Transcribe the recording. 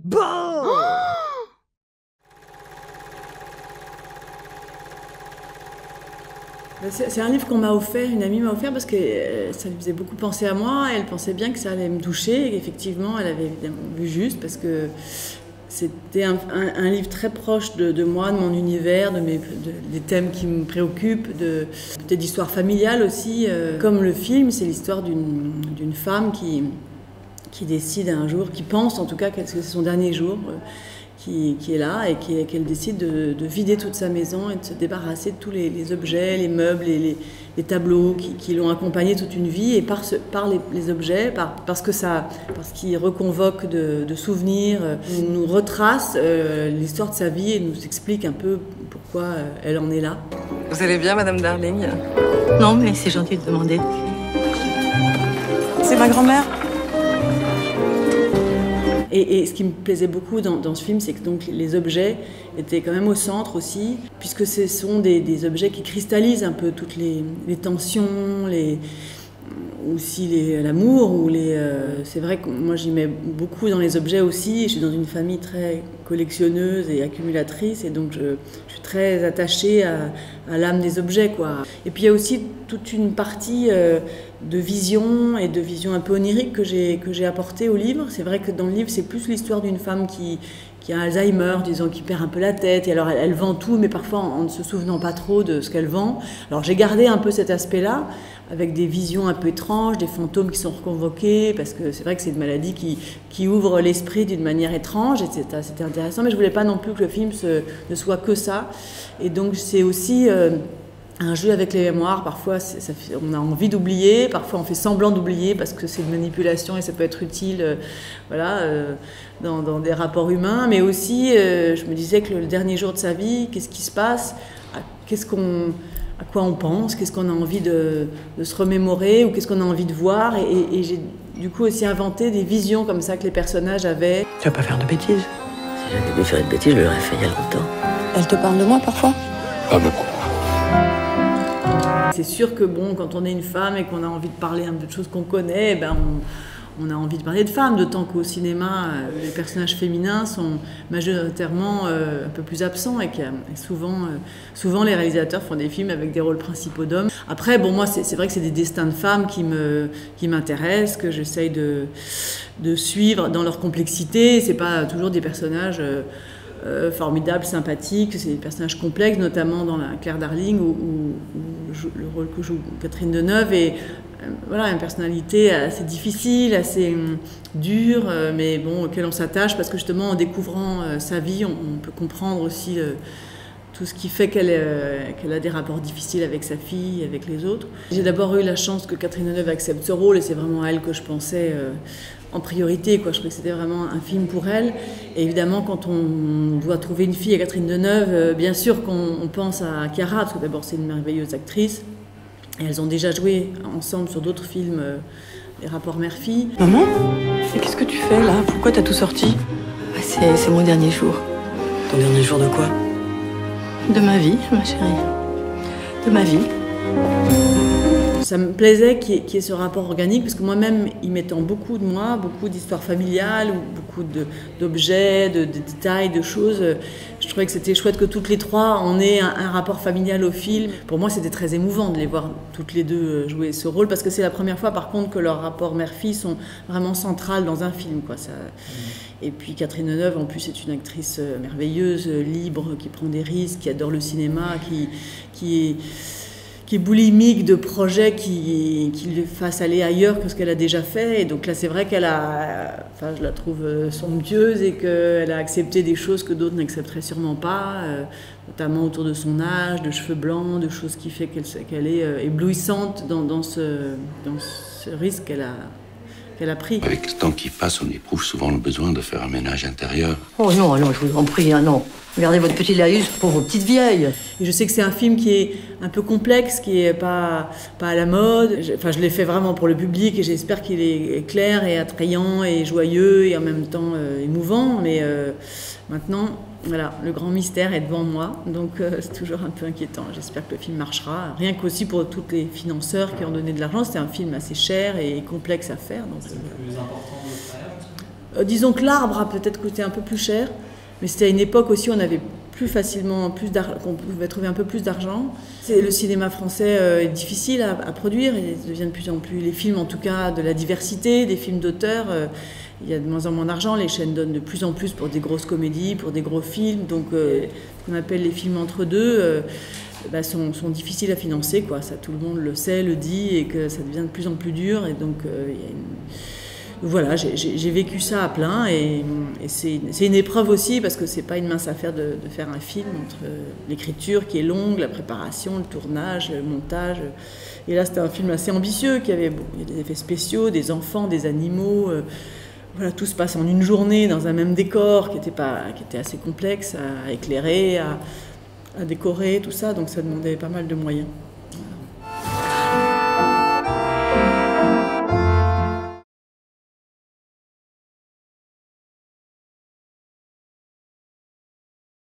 Bon. C'est un livre qu'on m'a offert, une amie m'a offert parce que ça lui faisait beaucoup penser à moi. Elle pensait bien que ça allait me toucher. Et effectivement, elle avait évidemment vu juste parce que c'était un livre très proche de moi, de mon univers, des thèmes qui me préoccupent, peut-être d'histoire familiale aussi. Comme le film, c'est l'histoire d'une femme qui décide un jour, qui pense en tout cas que c'est son dernier jour, qui est là et qu'elle décide de vider toute sa maison et de se débarrasser de tous les objets, les meubles et les tableaux qui l'ont accompagnée toute une vie. Et par les objets, parce qu'ils reconvoquent de souvenirs, nous retrace l'histoire de sa vie et nous explique un peu pourquoi elle en est là. Vous allez bien, Madame Darling? Non, mais c'est gentil de demander. C'est ma grand-mère. Et ce qui me plaisait beaucoup dans ce film, c'est que donc, les objets étaient quand même au centre aussi, puisque ce sont des objets qui cristallisent un peu toutes les tensions, l'amour. C'est vrai que moi j'y mets beaucoup dans les objets aussi. Je suis dans une famille très collectionneuse et accumulatrice, et donc je suis très attachée à l'âme des objets, quoi. Et puis il y a aussi toute une partie de vision un peu onirique que j'ai apportée au livre. C'est vrai que dans le livre, c'est plus l'histoire d'une femme qui a Alzheimer, disons, qui perd un peu la tête, et alors elle vend tout, mais parfois en ne se souvenant pas trop de ce qu'elle vend. Alors j'ai gardé un peu cet aspect-là, avec des visions un peu étranges, des fantômes qui sont reconvoqués, parce que c'est vrai que c'est une maladie qui ouvre l'esprit d'une manière étrange, et c'était intéressant, mais je voulais pas non plus que le film ne soit que ça. Et donc c'est aussi un jeu avec les mémoires. Parfois on a envie d'oublier, parfois on fait semblant d'oublier parce que c'est une manipulation et ça peut être utile dans des rapports humains. Mais aussi, je me disais que le dernier jour de sa vie, qu'est-ce qui se passe, à quoi on pense, qu'est-ce qu'on a envie de se remémorer ou qu'est-ce qu'on a envie de voir. Et j'ai du coup aussi inventé des visions comme ça que les personnages avaient. Tu vas pas faire de bêtises? Si j'avais voulu faire une bêtise, je l'aurais fait il y a longtemps. Elle te parle de moi parfois? Pas beaucoup. C'est sûr que bon, quand on est une femme et qu'on a envie de parler un peu de choses qu'on connaît, on a envie de parler de femmes, d'autant qu'au cinéma, les personnages féminins sont majoritairement un peu plus absents et souvent les réalisateurs font des films avec des rôles principaux d'hommes. Après, bon, moi, c'est vrai que c'est des destins de femmes qui m'intéressent, que j'essaye de suivre dans leur complexité. C'est pas toujours des personnages formidables, sympathiques, c'est des personnages complexes, notamment dans Claire Darling, où le rôle que joue Catherine Deneuve est une personnalité assez difficile, assez dure, mais bon, auquel on s'attache parce que justement en découvrant sa vie, on peut comprendre aussi tout ce qui fait qu'elle a des rapports difficiles avec sa fille, avec les autres. J'ai d'abord eu la chance que Catherine Deneuve accepte ce rôle et c'est vraiment à elle que je pensais en priorité, quoi. Je trouvais que c'était vraiment un film pour elle. Et évidemment, quand on doit trouver une fille à Catherine Deneuve, bien sûr qu'on pense à Chiara, parce que d'abord c'est une merveilleuse actrice. Et elles ont déjà joué ensemble sur d'autres films, les rapports mère-fille. Maman? Mais qu'est-ce que tu fais là? Pourquoi t'as tout sorti? C'est mon dernier jour. Ton dernier jour de quoi? De ma vie, ma chérie. De ma vie. Ça me plaisait qu'il y ait ce rapport organique, parce que moi-même, y mettant beaucoup de moi, beaucoup d'histoires familiales, ou beaucoup d'objets, de détails, de choses, je trouvais que c'était chouette que toutes les trois en aient un rapport familial au film. Pour moi, c'était très émouvant de les voir toutes les deux jouer ce rôle, parce que c'est la première fois, par contre, que leurs rapports mère-fille sont vraiment centrales dans un film, quoi. Et puis Catherine Deneuve, en plus, est une actrice merveilleuse, libre, qui prend des risques, qui adore le cinéma, qui est boulimique de projets qui le fassent aller ailleurs que ce qu'elle a déjà fait. Et donc là, c'est vrai je la trouve somptueuse et qu'elle a accepté des choses que d'autres n'accepteraient sûrement pas, notamment autour de son âge, de cheveux blancs, de choses qui fait qu'elle est éblouissante dans ce risque qu'elle a pris. Avec le temps qui passe, on éprouve souvent le besoin de faire un ménage intérieur. Oh non, je vous en prie, non. Gardez votre petit laïus pour vos petites vieilles. Et je sais que c'est un film qui est un peu complexe, qui est pas à la mode. Je l'ai fait vraiment pour le public et j'espère qu'il est clair et attrayant et joyeux et en même temps émouvant. Mais maintenant, voilà, le grand mystère est devant moi, donc c'est toujours un peu inquiétant. J'espère que le film marchera. Rien qu'aussi pour tous les financeurs qui ont donné de l'argent. C'était un film assez cher et complexe à faire. C'est le plus important de faire. Disons que l'arbre a peut-être coûté un peu plus cher. Mais c'était à une époque aussi où on avait plus facilement, qu'on pouvait trouver un peu plus d'argent. Le cinéma français est difficile à produire, il devient de plus en plus, les films en tout cas, de la diversité, des films d'auteurs, il y a de moins en moins d'argent, les chaînes donnent de plus en plus pour des grosses comédies, pour des gros films, donc ce qu'on appelle les films entre deux sont difficiles à financer, quoi. Ça, tout le monde le sait, le dit, et que ça devient de plus en plus dur, et donc il y a voilà, j'ai vécu ça à plein et c'est une épreuve aussi parce que c'est pas une mince affaire de faire un film entre l'écriture qui est longue, la préparation, le tournage, le montage. Et là, c'était un film assez ambitieux qui avait des effets spéciaux, des enfants, des animaux. Voilà, tout se passe en une journée dans un même décor qui était assez complexe à éclairer, à décorer, tout ça. Donc ça demandait pas mal de moyens.